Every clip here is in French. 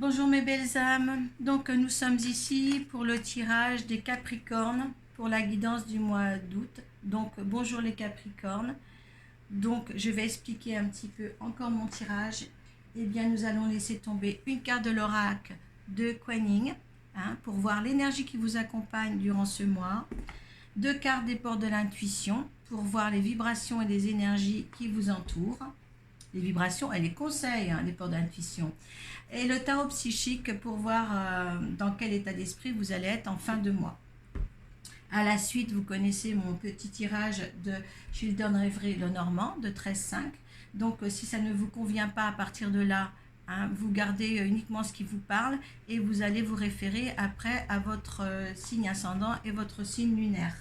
Bonjour mes belles âmes, donc nous sommes ici pour le tirage des Capricornes pour la guidance du mois d'août. Donc bonjour les Capricornes, donc je vais expliquer un petit peu encore mon tirage. Eh bien nous allons laisser tomber une carte de l'oracle de Kuan-Yin pour voir l'énergie qui vous accompagne durant ce mois. Deux cartes des portes de l'intuition pour voir les vibrations et les énergies qui vous entourent. Les vibrations et les conseils, les portes d'intuition. Et le tarot psychique pour voir dans quel état d'esprit vous allez être en fin de mois. À la suite, vous connaissez mon petit tirage de Chilton Reverie Lenormand de 13,5. Donc, si ça ne vous convient pas à partir de là, vous gardez uniquement ce qui vous parle et vous allez vous référer après à votre signe ascendant et votre signe lunaire.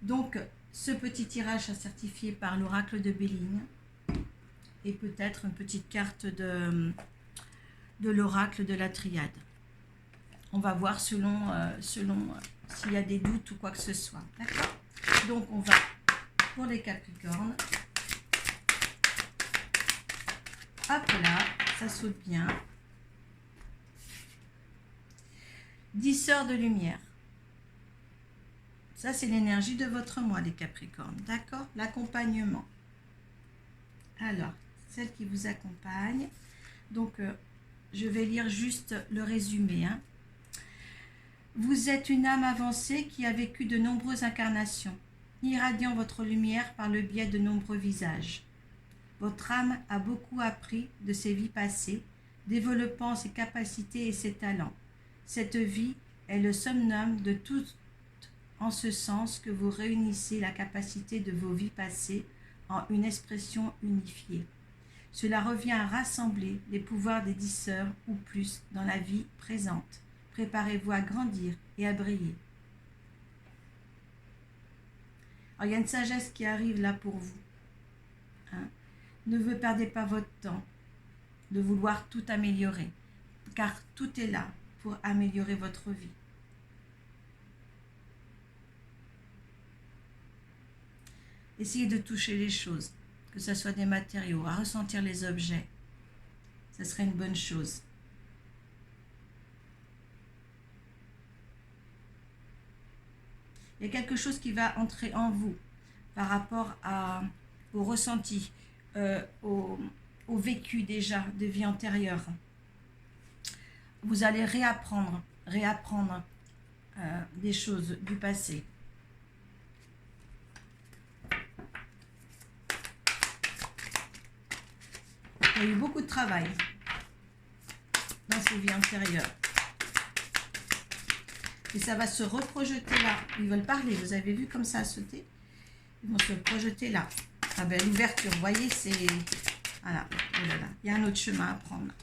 Donc, ce petit tirage est certifié par l'oracle de Béline et peut-être une petite carte de l'oracle de la triade. On va voir selon s'il y a des doutes ou quoi que ce soit. D'accord? Donc on va pour les Capricornes. Hop là, ça saute bien. 10 heures de lumière. Ça c'est l'énergie de votre mois, les Capricornes. D'accord? L'accompagnement. Alors, celle qui vous accompagne. Donc, je vais lire juste le résumé. Vous êtes une âme avancée qui a vécu de nombreuses incarnations, irradiant votre lumière par le biais de nombreux visages. Votre âme a beaucoup appris de ses vies passées, développant ses capacités et ses talents. Cette vie est le summum de tout, en ce sens que vous réunissez la capacité de vos vies passées en une expression unifiée. Cela revient à rassembler les pouvoirs des 10 sœurs ou plus dans la vie présente. Préparez-vous à grandir et à briller. Alors, il y a une sagesse qui arrive là pour vous. Ne perdez pas votre temps de vouloir tout améliorer, car tout est là pour améliorer votre vie. Essayez de toucher les choses, que ce soit des matériaux, à ressentir les objets. Ce serait une bonne chose. Il y a quelque chose qui va entrer en vous par rapport au ressenti, au vécu déjà de vie antérieure. Vous allez réapprendre des choses du passé. Il y a eu beaucoup de travail dans ces vies antérieures. Et ça va se reprojeter là. Ils veulent parler, vous avez vu comme ça a sauté? Ils vont se projeter là. Ah ben l'ouverture, vous voyez, c'est... Voilà, oh là là. Il y a un autre chemin à prendre.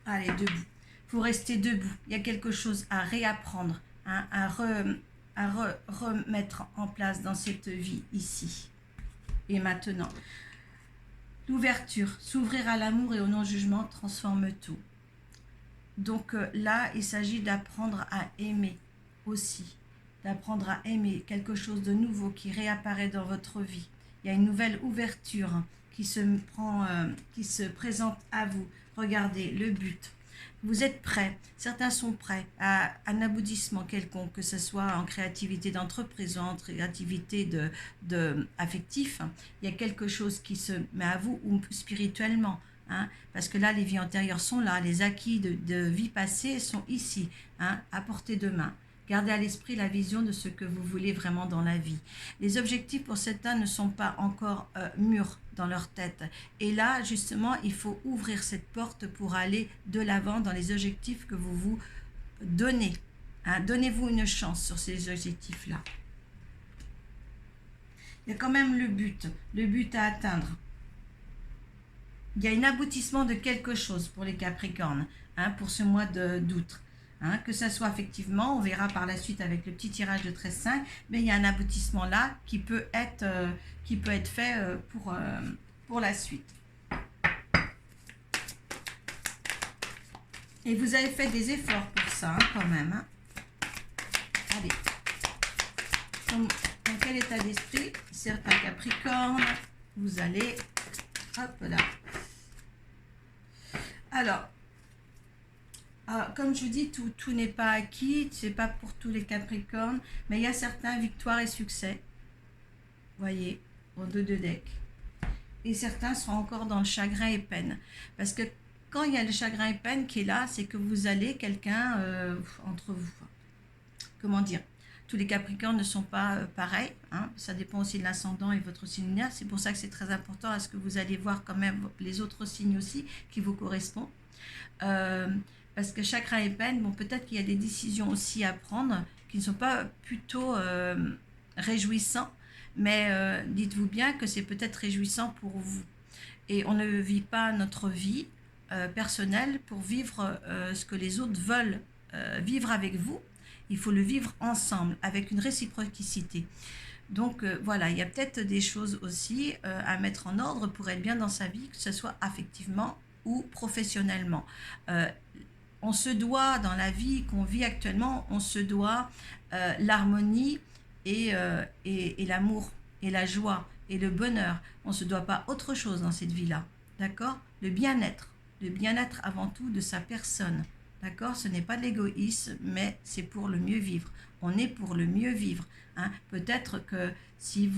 Allez, debout. Il faut rester debout. Il y a quelque chose à réapprendre, à remettre en place dans cette vie ici. Et maintenant, l'ouverture, s'ouvrir à l'amour et au non-jugement transforme tout. Donc là, il s'agit d'apprendre à aimer aussi, d'apprendre à aimer quelque chose de nouveau qui réapparaît dans votre vie. Il y a une nouvelle ouverture qui se présente à vous. Regardez le but. Vous êtes prêts, certains sont prêts à un aboutissement quelconque, que ce soit en créativité d'entreprise ou en créativité affectif. Il y a quelque chose qui se met à vous, ou spirituellement. Parce que là, les vies antérieures sont là, les acquis de vie passée sont ici, à portée de main. Gardez à l'esprit la vision de ce que vous voulez vraiment dans la vie. Les objectifs pour certains ne sont pas encore mûrs dans leur tête. Et là, justement, il faut ouvrir cette porte pour aller de l'avant dans les objectifs que vous vous donnez. Donnez-vous une chance sur ces objectifs-là. Il y a quand même le but à atteindre. Il y a un aboutissement de quelque chose pour les Capricornes, pour ce mois d'août. Que ça soit effectivement, on verra par la suite avec le petit tirage de 13,5, mais il y a un aboutissement là qui peut être fait pour la suite. Et vous avez fait des efforts pour ça, quand même. Allez. Dans quel état d'esprit? Certains Capricornes, vous allez, hop là, Alors, comme je vous dis, tout n'est pas acquis, c'est pas pour tous les Capricornes, mais il y a certains victoires et succès, voyez, au dos de deck. Et certains sont encore dans le chagrin et peine. Parce que quand il y a le chagrin et peine qui est là, c'est que vous allez quelqu'un entre vous. Comment dire? Tous les Capricornes ne sont pas pareils, hein. Ça dépend aussi de l'ascendant et votre signe lunaire. C'est pour ça que c'est très important à ce que vous allez voir quand même les autres signes aussi qui vous correspondent. Parce que chagrin et peine, bon, peut-être qu'il y a des décisions aussi à prendre qui ne sont pas plutôt réjouissants, mais dites-vous bien que c'est peut-être réjouissant pour vous. Et on ne vit pas notre vie personnelle pour vivre ce que les autres veulent vivre avec vous. Il faut le vivre ensemble, avec une réciprocité. Donc voilà, il y a peut-être des choses aussi à mettre en ordre pour être bien dans sa vie, que ce soit affectivement ou professionnellement. On se doit, dans la vie qu'on vit actuellement, on se doit l'harmonie et l'amour et la joie et le bonheur. On ne se doit pas autre chose dans cette vie-là, d'accord? Le bien-être avant tout de sa personne, d'accord? Ce n'est pas de l'égoïsme, mais c'est pour le mieux vivre. On est pour le mieux vivre, hein. Peut-être que s'il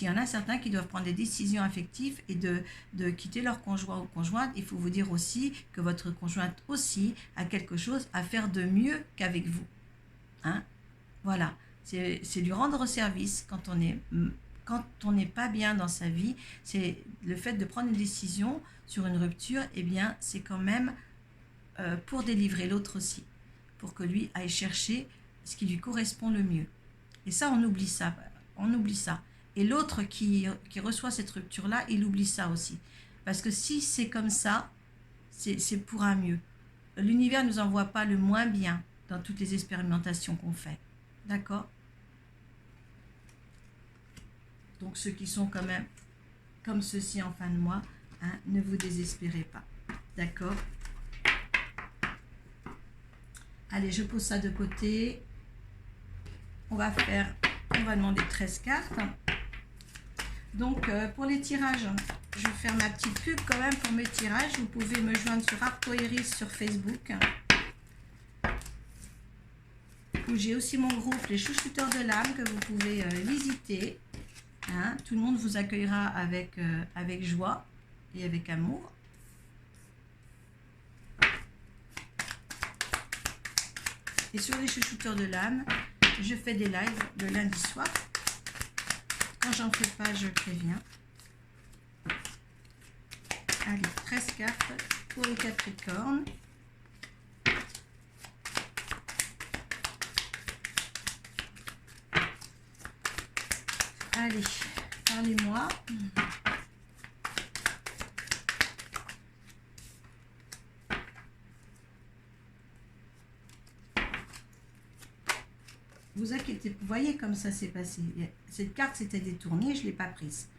y en a certains qui doivent prendre des décisions affectives et de quitter leur conjoint ou conjointe, il faut vous dire aussi que votre conjointe aussi a quelque chose à faire de mieux qu'avec vous, hein. Voilà, c'est lui rendre service quand on n'est pas bien dans sa vie. C'est le fait de prendre une décision sur une rupture, eh bien c'est quand même pour délivrer l'autre aussi, pour que lui aille chercher ce qui lui correspond le mieux. Et ça, on oublie ça. Et l'autre qui reçoit cette rupture-là, il oublie ça aussi. Parce que si c'est comme ça, c'est pour un mieux. L'univers ne nous envoie pas le moins bien dans toutes les expérimentations qu'on fait. D'accord? Donc ceux qui sont quand même comme ceci en fin de mois, hein, ne vous désespérez pas. D'accord? Allez, je pose ça de côté. On va demander 13 cartes. Donc, pour les tirages, je vais faire ma petite pub quand même pour mes tirages. Vous pouvez me joindre sur Arcoiris sur Facebook. Où j'ai aussi mon groupe Les Chouchouteurs de l'âme que vous pouvez visiter. Hein, tout le monde vous accueillera avec joie et avec amour. Et sur Les Chouchouteurs de l'âme, je fais des lives le lundi soir. Quand j'en fais pas, je préviens. Allez, 13 cartes pour les Capricornes. Allez, parlez-moi. Vous inquiétez, vous voyez comme ça s'est passé. Cette carte s'était détournée, je ne l'ai pas prise.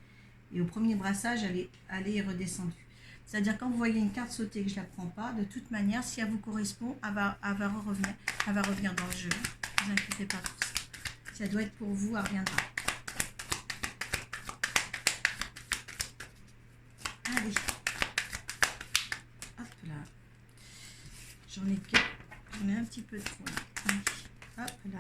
Et au premier brassage, elle est redescendue. C'est-à-dire quand vous voyez une carte sauter que je ne la prends pas, de toute manière, si elle vous correspond, elle va revenir dans le jeu. Ne vous inquiétez pas pour ça. Si elle doit être pour vous, elle reviendra. Allez. Hop là. J'en ai un petit peu trop là. Allez. Hop là.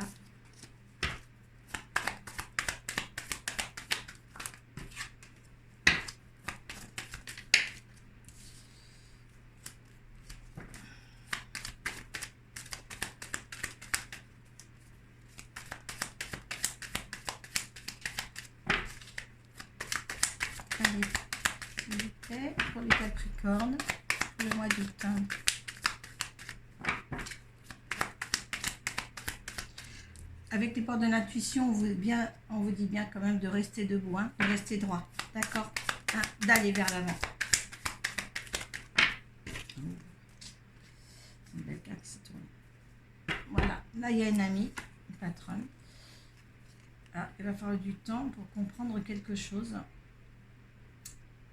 Allez, pour les Capricornes, pour le mois d'août. Avec les portes de l'intuition, on vous dit bien quand même de rester debout, hein, de rester droit, d'accord, hein, d'aller vers l'avant. Une belle carte qui s'est tournée. Voilà, là il y a une amie, une patronne. Ah, il va falloir du temps pour comprendre quelque chose.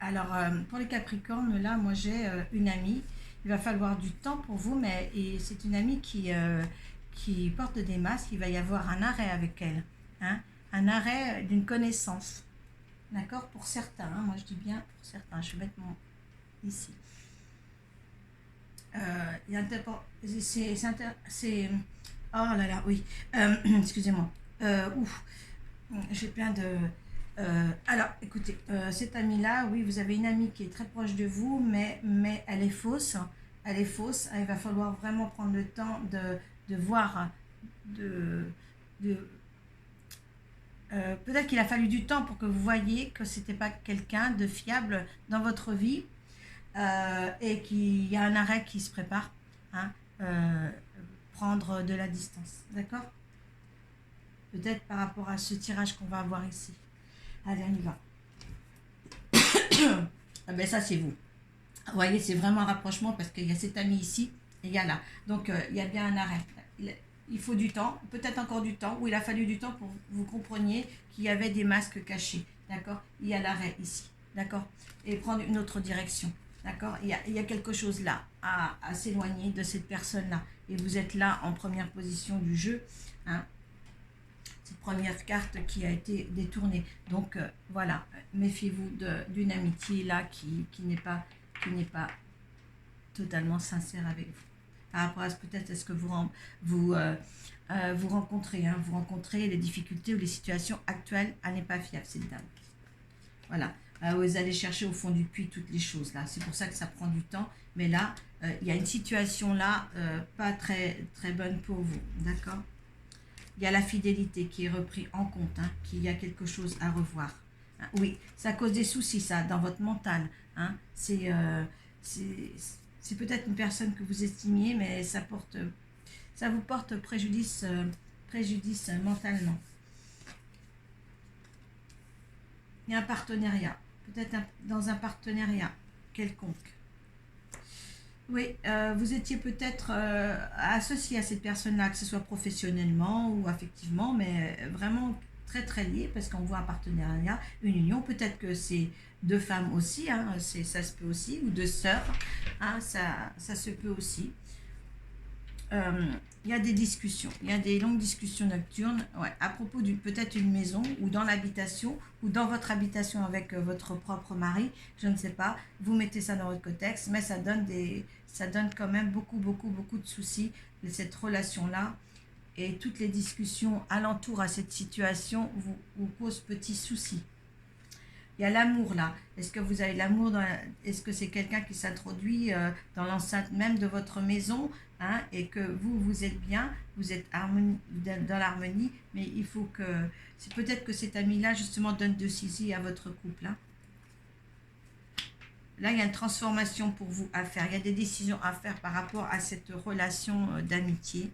Alors, pour les Capricornes, là, moi j'ai une amie. Il va falloir du temps pour vous, mais c'est une amie qui porte des masques. Il va y avoir un arrêt avec elle. Hein, un arrêt d'une connaissance. D'accord? Pour certains. Hein, moi, je dis bien pour certains. Je vais mettre mon ici. il y a c'est, oh là là, oui, excusez-moi, ouf, j'ai plein de, alors, écoutez, cette amie-là, oui, vous avez une amie qui est très proche de vous, mais elle est fausse, il va falloir vraiment prendre le temps de voir, de, de peut-être qu'il a fallu du temps pour que vous voyiez que c'était pas quelqu'un de fiable dans votre vie, et qu'il y a un arrêt qui se prépare, hein, euh, prendre de la distance, d'accord? Peut-être par rapport à ce tirage qu'on va avoir ici. Allez, on y va. Ah ben ça, c'est vous. Vous voyez, c'est vraiment un rapprochement parce qu'il y a cet ami ici et il y a là. Donc, il y a bien un arrêt. Il faut du temps, peut-être encore du temps, ou il a fallu du temps pour que vous compreniez qu'il y avait des masques cachés. D'accord? Il y a l'arrêt ici. D'accord? Et prendre une autre direction. D'accord? Il y a quelque chose là à s'éloigner de cette personne-là. Et vous êtes là en première position du jeu. Hein? Cette première carte qui a été détournée. Donc voilà, méfiez-vous d'une amitié là qui n'est pas totalement sincère avec vous. Par rapport à peut-être ce que vous rencontrez, hein, vous rencontrez les difficultés ou les situations actuelles, elle n'est pas fiable cette dame. Voilà, vous allez chercher au fond du puits toutes les choses là. C'est pour ça que ça prend du temps. Mais là, il y a une situation là pas très très bonne pour vous, d'accord? Il y a la fidélité qui est reprise en compte, hein, qu'il y a quelque chose à revoir. Hein, oui, ça cause des soucis, ça, dans votre mental. Hein. C'est peut-être une personne que vous estimiez, mais ça vous porte préjudice, préjudice mentalement. Il y a un partenariat, peut-être dans un partenariat quelconque. Oui, vous étiez peut-être associé à cette personne-là, que ce soit professionnellement ou affectivement, mais vraiment très très lié, parce qu'on voit un partenariat, une union. Peut-être que c'est deux femmes aussi, hein, ça se peut aussi, ou deux sœurs, hein, ça se peut aussi. Il y a des discussions, il y a des longues discussions nocturnes, ouais, à propos d'une peut-être une maison ou dans l'habitation ou dans votre habitation avec votre propre mari, je ne sais pas. Vous mettez ça dans votre contexte, mais ça donne quand même beaucoup de soucis de cette relation-là, et toutes les discussions alentour à cette situation vous posent petits soucis. Il y a l'amour là. Est-ce que vous avez l'amour est-ce que c'est quelqu'un qui s'introduit dans l'enceinte même de votre maison, hein, et que vous êtes bien, vous êtes dans l'harmonie, mais il faut que... C'est peut-être que cet ami-là, justement, donne de saisie à votre couple. Hein. Là, il y a une transformation pour vous à faire. Il y a des décisions à faire par rapport à cette relation d'amitié.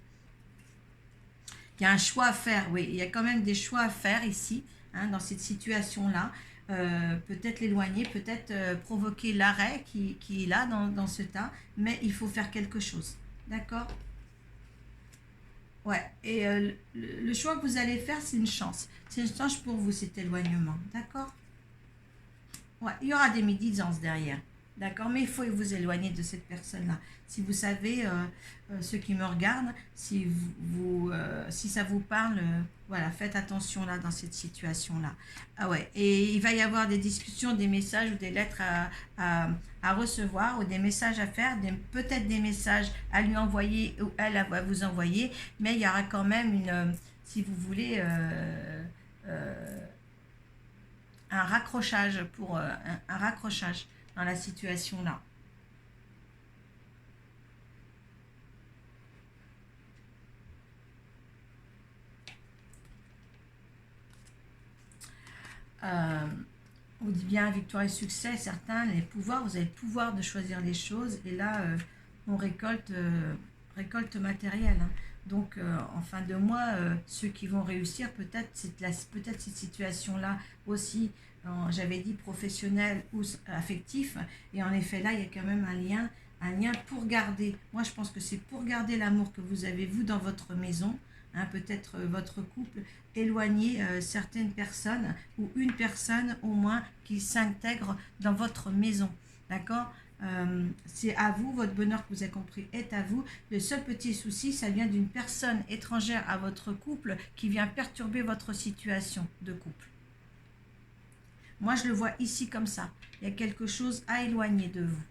Il y a un choix à faire, oui. Il y a quand même des choix à faire ici, hein, dans cette situation-là. Peut-être l'éloigner, peut-être provoquer l'arrêt qui est là dans ce tas, mais il faut faire quelque chose. D'accord? Ouais, et le choix que vous allez faire, c'est une chance. C'est une chance pour vous, cet éloignement. D'accord? Ouais, il y aura des médisances derrière. D'accord? Mais il faut vous éloigner de cette personne-là. Si vous savez, ceux qui me regardent, si si ça vous parle, voilà, faites attention là dans cette situation-là. Ah ouais, et il va y avoir des discussions, des messages ou des lettres à recevoir, ou des messages à faire, peut-être des messages à lui envoyer ou elle va vous envoyer, mais il y aura quand même si vous voulez, un raccrochage un raccrochage dans la situation là. On dit bien victoire et succès, certains, les pouvoirs, vous avez le pouvoir de choisir les choses, et là on récolte matériel. Hein. Donc en fin de mois, ceux qui vont réussir, peut-être cette situation-là aussi, j'avais dit professionnel ou affectif, et en effet là il y a quand même un lien pour garder. Moi je pense que c'est pour garder l'amour que vous avez vous dans votre maison, hein, peut-être votre couple, éloigner certaines personnes, ou une personne au moins qui s'intègre dans votre maison. D'accord? C'est à vous, votre bonheur que vous avez compris est à vous. Le seul petit souci, ça vient d'une personne étrangère à votre couple qui vient perturber votre situation de couple. Moi, je le vois ici comme ça. Il y a quelque chose à éloigner de vous.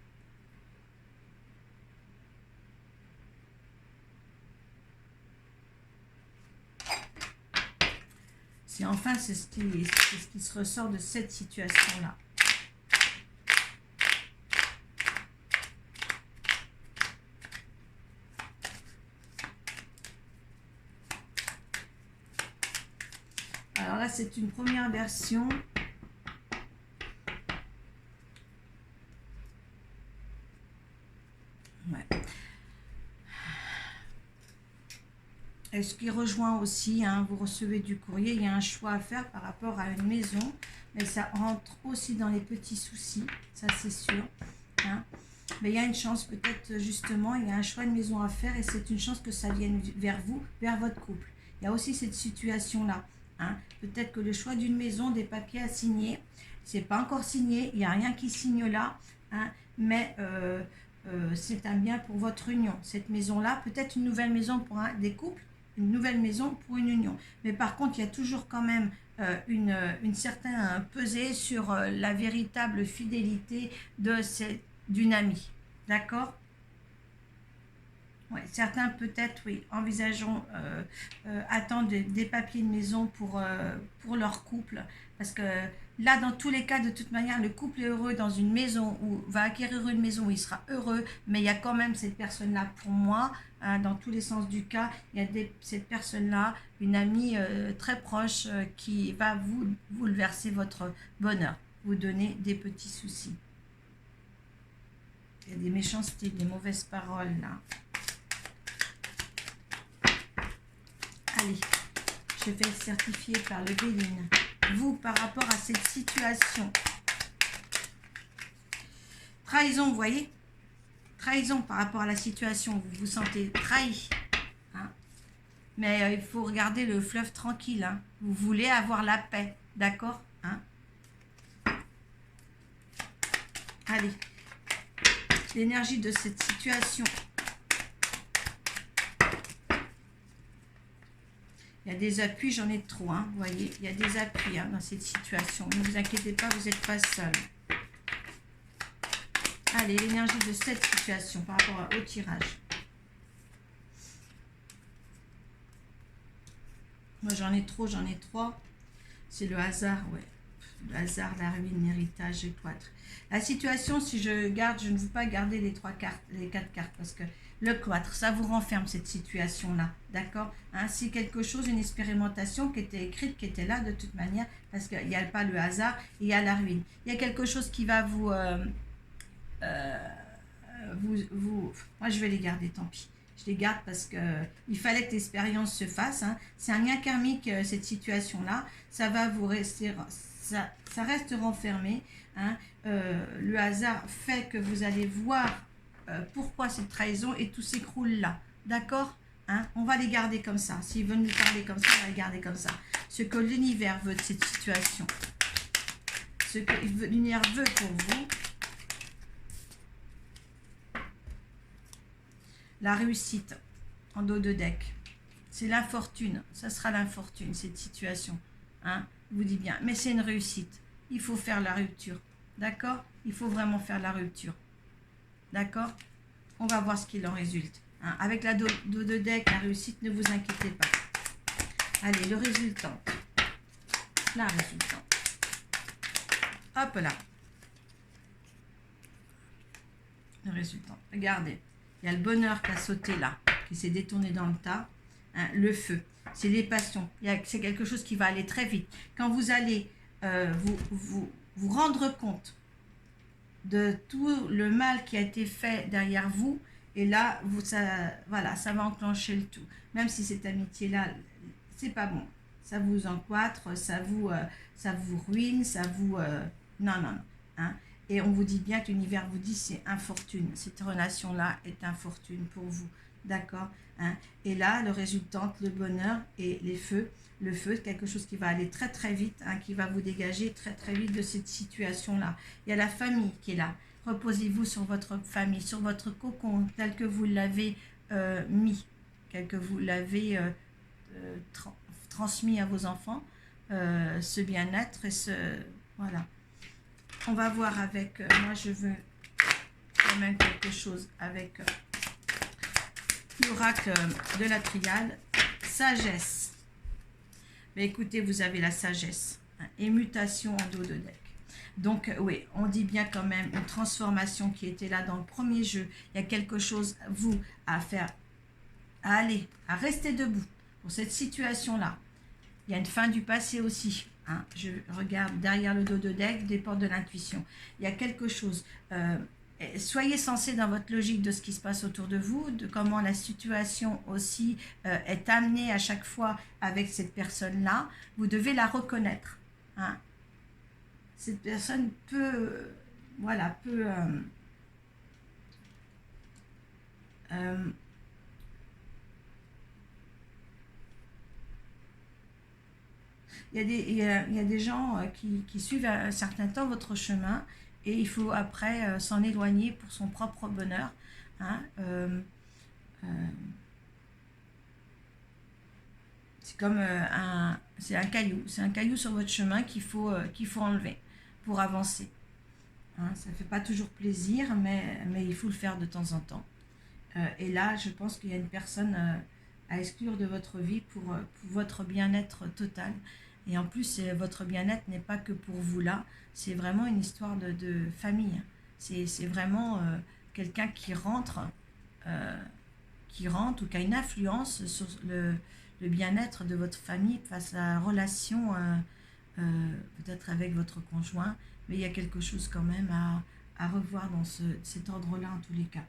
C'est ce qui se ressort de cette situation-là. Alors là, c'est une première version. Ouais. Et ce qui rejoint aussi, hein, vous recevez du courrier, il y a un choix à faire par rapport à une maison, mais ça rentre aussi dans les petits soucis, ça c'est sûr. Hein. Mais il y a une chance, peut-être justement, il y a un choix de maison à faire et c'est une chance que ça vienne vers vous, vers votre couple. Il y a aussi cette situation-là. Hein. Peut-être que le choix d'une maison, des papiers à signer, c'est pas encore signé, il n'y a rien qui signe là, hein, mais c'est un bien pour votre union. Cette maison-là, peut-être une nouvelle maison pour des couples, une nouvelle maison pour une union. Mais par contre, il y a toujours quand même une certaine pesée sur la véritable fidélité d'une amie. D'accord ? Ouais, certains peut-être, oui, envisageront, attendre des papiers de maison pour leur couple. Parce que là, dans tous les cas, de toute manière, le couple est heureux dans une maison ou va acquérir une maison où il sera heureux. Mais il y a quand même cette personne-là pour moi, hein, dans tous les sens du cas, il y a cette personne-là, une amie très proche qui va vous bouleverser votre bonheur, vous donner des petits soucis. Il y a des méchancetés, des mauvaises paroles là. Allez, je vais certifier par le Béline. Vous, par rapport à cette situation. Trahison, vous voyez? Trahison par rapport à la situation. Vous vous sentez trahi. Hein? Mais il faut regarder le fleuve tranquille. Hein? Vous voulez avoir la paix. D'accord? Hein? Allez. L'énergie de cette situation. Il y a des appuis, j'en ai trop, hein, vous voyez, il y a des appuis hein, dans cette situation. Ne vous inquiétez pas, vous n'êtes pas seul. Allez, l'énergie de cette situation par rapport au tirage. Moi, j'en ai trop, j'en ai trois. C'est le hasard, ouais. Le hasard, la ruine, l'héritage, le cloître. La situation, si je garde, je ne veux pas garder les quatre cartes, parce que le cloître, ça vous renferme cette situation-là, d'accord? Hein, c'est quelque chose, une expérimentation qui était écrite, qui était là de toute manière, parce qu'il n'y a pas le hasard, il y a la ruine. Il y a quelque chose qui va moi, je vais les garder, tant pis. Je les garde parce qu'il fallait que l'expérience se fasse. Hein. C'est un lien karmique, cette situation-là. Ça va vous rester... Ça reste renfermé. Hein. Le hasard fait que vous allez voir pourquoi cette trahison et tout s'écroule là. D'accord? Hein. On va les garder comme ça. S'ils veulent nous parler comme ça, on va les garder comme ça. Ce que l'univers veut de cette situation. Ce que l'univers veut pour vous. La réussite en dos de deck. C'est l'infortune. Ça sera l'infortune, cette situation. Hein. Je vous dis bien. Mais c'est une réussite. Il faut faire la rupture. D'accord? Il faut vraiment faire la rupture. D'accord? On va voir ce qu'il en résulte. Hein. Avec la dos de deck, la réussite, ne vous inquiétez pas. Allez, le résultant. La résultante. Hop là. Le résultant. Regardez. Il y a le bonheur qui a sauté là, qui s'est détourné dans le tas. Hein, le feu, c'est les passions. C'est quelque chose qui va aller très vite. Quand vous allez vous rendre compte de tout le mal qui a été fait derrière vous, et là, voilà, ça va enclencher le tout. Même si cette amitié-là, c'est pas bon. Ça vous encloître, ça vous ruine, ça vous... non. Hein. Et on vous dit bien que l'univers vous dit c'est infortune. Cette relation-là est infortune pour vous. D'accord? Hein? Et là, le résultant, le bonheur et les feux. Le feu, quelque chose qui va aller très très vite, hein, qui va vous dégager très très vite de cette situation-là. Il y a la famille qui est là. Reposez-vous sur votre famille, sur votre cocon, tel que vous l'avez mis, tel que vous l'avez transmis à vos enfants, ce bien-être et ce... Voilà. On va voir avec, moi je veux quand même quelque chose avec l'oracle de la triade, sagesse. Mais écoutez, vous avez la sagesse, hein, et mutation en dos de deck. Donc oui, on dit bien quand même une transformation qui était là dans le premier jeu. Il y a quelque chose, vous, à faire, à aller, à rester debout pour cette situation-là. Il y a une fin du passé aussi. Hein. Je regarde derrière le dos de deck des portes de l'intuition. Il y a quelque chose. Soyez sensé dans votre logique de ce qui se passe autour de vous, de comment la situation aussi est amenée à chaque fois avec cette personne-là. Vous devez la reconnaître. Hein. Cette personne peut, voilà, peut il y a des gens qui suivent un certain temps votre chemin et il faut après s'en éloigner pour son propre bonheur. Hein. Euh, c'est comme c'est un caillou sur votre chemin qu'il faut enlever pour avancer. Hein, ça ne fait pas toujours plaisir, mais il faut le faire de temps en temps. Et là, je pense qu'il y a une personne à exclure de votre vie pour votre bien-être total. Et en plus, votre bien-être n'est pas que pour vous là, c'est vraiment une histoire de famille. C'est vraiment quelqu'un qui rentre ou qui a une influence sur le bien-être de votre famille face à la relation peut-être avec votre conjoint. Mais il y a quelque chose quand même à revoir dans cet ordre-là en tous les cas.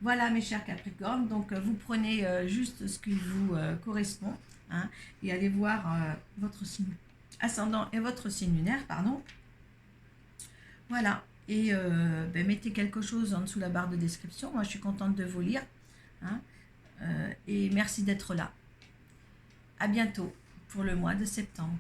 Voilà mes chers Capricornes, donc vous prenez juste ce qui vous correspond, hein, et allez voir votre signe ascendant et votre signe lunaire, pardon. Voilà, et mettez quelque chose en dessous la barre de description, moi je suis contente de vous lire, hein, et merci d'être là. À bientôt pour le mois de septembre.